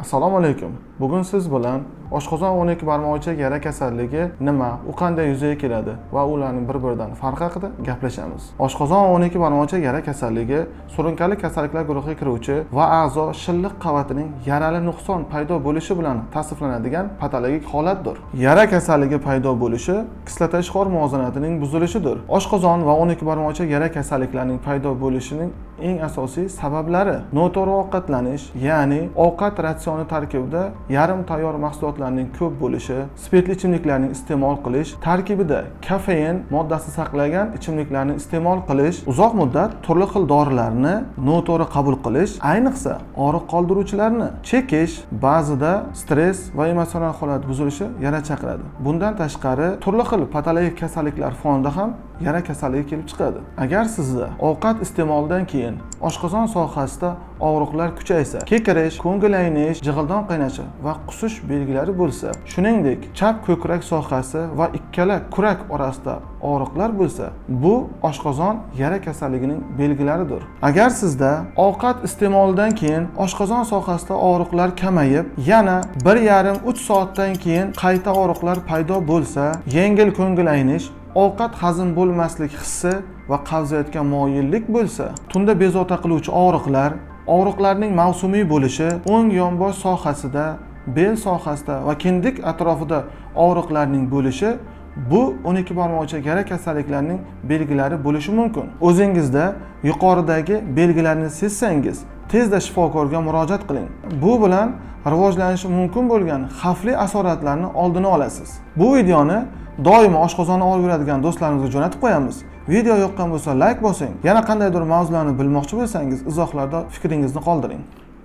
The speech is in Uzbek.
Assalomu alaykum. Bugun siz bilan oshqozon 12 barmoqcha yara kasalligi nima, u qanday yuzaga keladi va ularning bir-biridan farqi haqida gaplashamiz. Oshqozon 12 barmoqcha yara kasalligi surunkali kasalliklar guruhiga kiruvchi va a'zo shilliq qavatining yarali nuqson paydo bo'lishi bilan tasniflanadigan patologik holatdir. Yara kasalligi paydo bo'lishi kislota ishqor muvozanatining buzilishidir. Oshqozon va 12 barmoqcha yara kasalliklarining paydo bo'lishining eng asosiy sabablari noto'g'ri ovqatlanish, ya'ni ovqat ratsioni tarkibida yarim tayyor mahsulotlarning ko'p bo'lishi, spirtli ichimliklarning iste'mol qilish, tarkibida kofein moddasi saqlagan ichimliklarni iste'mol qilish, uzoq muddat turli xil dorilarni noto'g'ri qabul qilish, ayniqsa og'riq qoldiruvchilarni chekish, ba'zida stress va emotsional holat buzilishi yara chaqiradi. Bundan tashqari turli xil patologik kasalliklar fonida ham yara kasalligi kelib chiqadi. Agar sizda ovqat iste'molidan keyin oshqozon sohasida og'riqlar kuchaysa, kekirish, ko'ngil aynish, jig'ildon qaynashi va qusish belgilari bo'lsa, shuningdek chap ko'krak sohasi va ikkala kurak orasida og'riqlar bo'lsa, bu oshqozon yara kasalligining belgilaridir. Agar sizda ovqat iste'molidan keyin oshqozon sohasida og'riqlar kamayib, yana 1,5-3 soatdan keyin qayta og'riqlar paydo bo'lsa, yengil ko'ngil aynish, ovqat hazm bo'lmaslik hissi va qavziyatga moyillik bo'lsa, tunda bezovta qiluvchi og'riqlar, og'riqlarning mavsumiy bo'lishi, o'ng yonbosh sohasida, bel sohasida va kindik atrofida og'riqlarning bo'lishi bu 12 barmoqcha yara kasalliklarining belgilari bo'lishi mumkin. O'zingizda yuqoridagi belgilarni sezsangiz, tezda shifokorga murojaat qiling. Bu bilan rivojlanishi mumkin bo'lgan xavfli asoratlarni oldini olasiz. Bu videoni doimo oshqozonni og'rib yuradigan do'stlarimizga jo'natib qo'yamiz. Video yoqqan bo'lsa like bosing. Yana qandaydir mavzularni bilmoqchi bo'lsangiz, izohlarda fikringizni qoldiring.